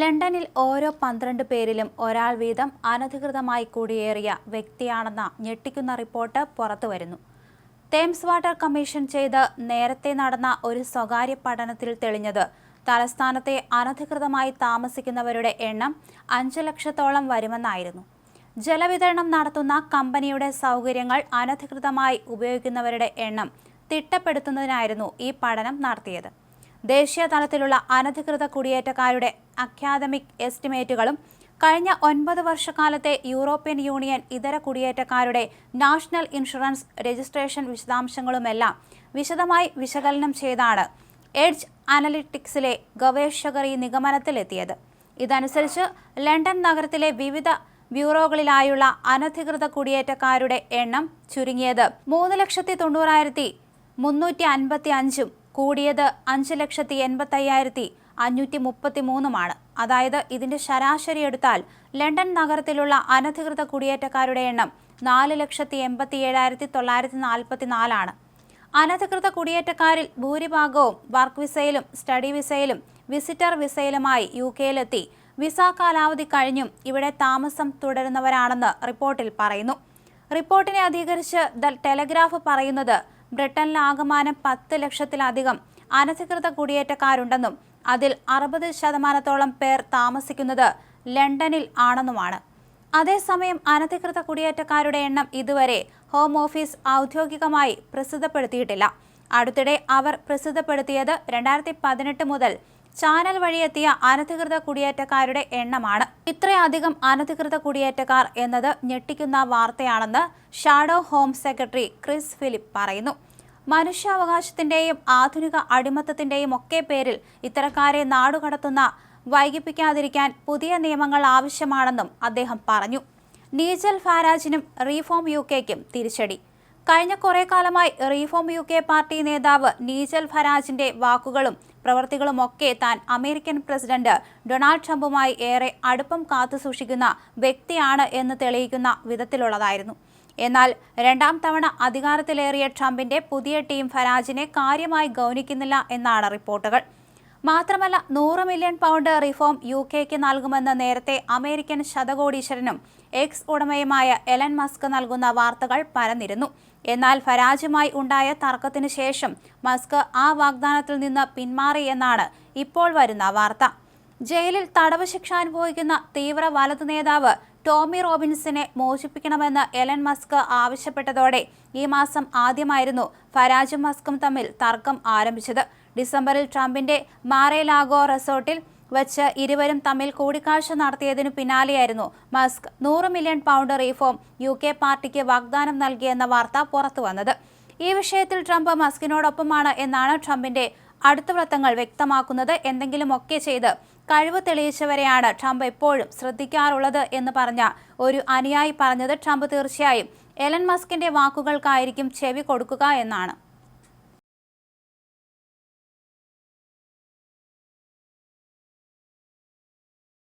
ലണ്ടനിൽ ഓരോ 12 പേരിലും ഒരാൾ വീതം അനധികൃതമായി കുടിയേറിയ വ്യക്തിയാണെന്ന ഞെട്ടിക്കുന്ന റിപ്പോർട്ട് പുറത്തുവരുന്നു. തേംസ് വാട്ടർ കമ്മീഷൻ ചെയ്ത് നേരത്തെ നടന്ന ഒരു സ്വകാര്യ പഠനത്തിൽ തെളിഞ്ഞത് തലസ്ഥാനത്തെ അനധികൃതമായി താമസിക്കുന്നവരുടെ എണ്ണം 5 ലക്ഷത്തോളം വരുമെന്നായിരുന്നു. ജലവിതരണം നടത്തുന്ന കമ്പനിയുടെ സൗകര്യങ്ങൾ അനധികൃതമായി ഉപയോഗിക്കുന്നവരുടെ എണ്ണം തിട്ടപ്പെടുത്തുന്നതിനായിരുന്നു ഈ പഠനം നടത്തിയത്. ദേശീയ തലത്തിലുള്ള അനധികൃത കുടിയേറ്റക്കാരുടെ അക്കാദമിക് എസ്റ്റിമേറ്റുകളും കഴിഞ്ഞ 9 വർഷക്കാലത്തെ യൂറോപ്യൻ യൂണിയൻ ഇതര കുടിയേറ്റക്കാരുടെ നാഷണൽ ഇൻഷുറൻസ് രജിസ്ട്രേഷൻ വിശദാംശങ്ങളുമെല്ലാം വിശദമായി വിശകലനം ചെയ്താണ് എഡ്ജ് അനലിറ്റിക്സിലെ ഗവേഷകർ ഈ നിഗമനത്തിലെത്തിയത്. ഇതനുസരിച്ച് ലണ്ടൻ നഗരത്തിലെ വിവിധ ബ്യൂറോകളിലായുള്ള അനധികൃത കുടിയേറ്റക്കാരുടെ എണ്ണം ചുരുങ്ങിയത് 3,90,355 കൂടിയത് 5,85,533 അതായത് ഇതിന്റെ ശരാശരി എടുത്താൽ ലണ്ടൻ നഗരത്തിലുള്ള അനധികൃത കുടിയേറ്റക്കാരുടെ എണ്ണം 4,87,944 അനധികൃത കുടിയേറ്റക്കാരിൽ ഭൂരിഭാഗവും വർക്ക് വിസയിലും സ്റ്റഡി വിസയിലും വിസിറ്റർ വിസയിലുമായി UK-യിലെത്തി വിസ കാലാവധി കഴിഞ്ഞും ഇവിടെ താമസം തുടരുന്നവരാണെന്ന് റിപ്പോർട്ടിൽ പറയുന്നു. റിപ്പോർട്ടിനെ അധികരിച്ച് ദ ടെലഗ്രാഫ് പറയുന്നത് ബ്രിട്ടനിലാകമാനം 10 ലക്ഷത്തിലധികം അനധികൃത കുടിയേറ്റക്കാരുണ്ടെന്നും അതിൽ 60% പേർ താമസിക്കുന്നത് ലണ്ടനിൽ ആണെന്നുമാണ്. അതേസമയം അനധികൃത കുടിയേറ്റക്കാരുടെ എണ്ണം ഇതുവരെ ഹോം ഓഫീസ് ഔദ്യോഗികമായി പ്രസിദ്ധപ്പെടുത്തിയിട്ടില്ല. അടുത്തിടെ അവർ പ്രസിദ്ധപ്പെടുത്തിയത് 2018 മുതൽ ചാനൽ വഴിയെത്തിയ അനധികൃത കുടിയേറ്റക്കാരുടെ എണ്ണമാണ്. ഇത്രയധികം അനധികൃത കുടിയേറ്റക്കാർ എന്നത് ഞെട്ടിക്കുന്ന വാർത്തയാണെന്ന് shadow home secretary Chris Philip പറയുന്നു. മനുഷ്യാവകാശത്തിന്റെയും ആധുനിക അടിമത്തത്തിന്റെയും ഒക്കെ പേരിൽ ഇത്തരക്കാരെ നാടുകടത്തുന്ന വൈകിപ്പിക്കാതിരിക്കാൻ പുതിയ നിയമങ്ങൾ ആവശ്യമാണെന്നും അദ്ദേഹം പറഞ്ഞു. നീജൽ ഫാരാജിനും റീഫോം UKയ്ക്കും തിരിച്ചടി. കഴിഞ്ഞ കുറെ കാലമായി റീഫോം UK പാർട്ടി നേതാവ് നീജൽ ഫരാജിന്റെ വാക്കുകളും പ്രവൃത്തികളുമൊക്കെ താൻ അമേരിക്കൻ പ്രസിഡന്റ് ഡൊണാൾഡ് ട്രംപുമായി ഏറെ അടുപ്പം കാത്തുസൂക്ഷിക്കുന്ന വ്യക്തിയാണ് എന്ന് തെളിയിക്കുന്ന വിധത്തിലുള്ളതായിരുന്നു. എന്നാൽ രണ്ടാം തവണ അധികാരത്തിലേറിയ ട്രംപിന്റെ പുതിയ ടീം ഫരാജിനെ കാര്യമായി ഗൗനിക്കുന്നില്ല എന്നാണ് റിപ്പോർട്ടുകൾ. മാത്രമല്ല 100 മില്യൺ പൗണ്ട് റിഫോം UKയ്ക്ക് നൽകുമെന്ന് നേരത്തെ അമേരിക്കൻ ശതകോടീശ്വരനും എക്സ് ഉടമയുമായ എലൻ മസ്ക് നൽകുന്ന വാർത്തകൾ പരന്നിരുന്നു. എന്നാൽ ഫരാജുമായി ഉണ്ടായ തർക്കത്തിനു ശേഷം മസ്ക് ആ വാഗ്ദാനത്തിൽ നിന്ന് പിന്മാറി എന്നാണ് ഇപ്പോൾ വരുന്ന വാർത്ത. ജയിലിൽ തടവ് ശിക്ഷ അനുഭവിക്കുന്ന തീവ്ര വലതു നേതാവ് ടോമി റോബിൻസിനെ മോചിപ്പിക്കണമെന്ന് എലൻ മസ്ക് ആവശ്യപ്പെട്ടതോടെ ഈ മാസം ആദ്യമായിരുന്നു ഫരാജും മസ്കും തമ്മിൽ തർക്കം ആരംഭിച്ചത്. ഡിസംബറിൽ ട്രംപിന്റെ മാറേ-ലാഗോ റിസോർട്ടിൽ വച്ച് ഇരുവരും തമ്മിൽ കൂടിക്കാഴ്ച നടത്തിയതിനു പിന്നാലെയായിരുന്നു Musk 100 million pound reform UK പാർട്ടിക്ക് വാഗ്ദാനം നൽകിയെന്ന വാർത്ത പുറത്തുവന്നത്. ഈ വിഷയത്തിൽ ട്രംപ് മസ്കിനോടൊപ്പമാണ് എന്നാണ് ട്രംപിന്റെ അടുത്ത വൃത്തങ്ങൾ വ്യക്തമാക്കുന്നത്. എന്തെങ്കിലുമൊക്കെ ചെയ്ത് കഴിവ് തെളിയിച്ചവരെയാണ് ട്രംപ് എപ്പോഴും ശ്രദ്ധിക്കാറുള്ളത് എന്ന് പറഞ്ഞ ഒരു അനുയായി പറഞ്ഞത് ട്രംപ് തീർച്ചയായും എലൻ മസ്കിന്റെ വാക്കുകൾക്കായിരിക്കും ചെവി കൊടുക്കുക എന്നാണ്.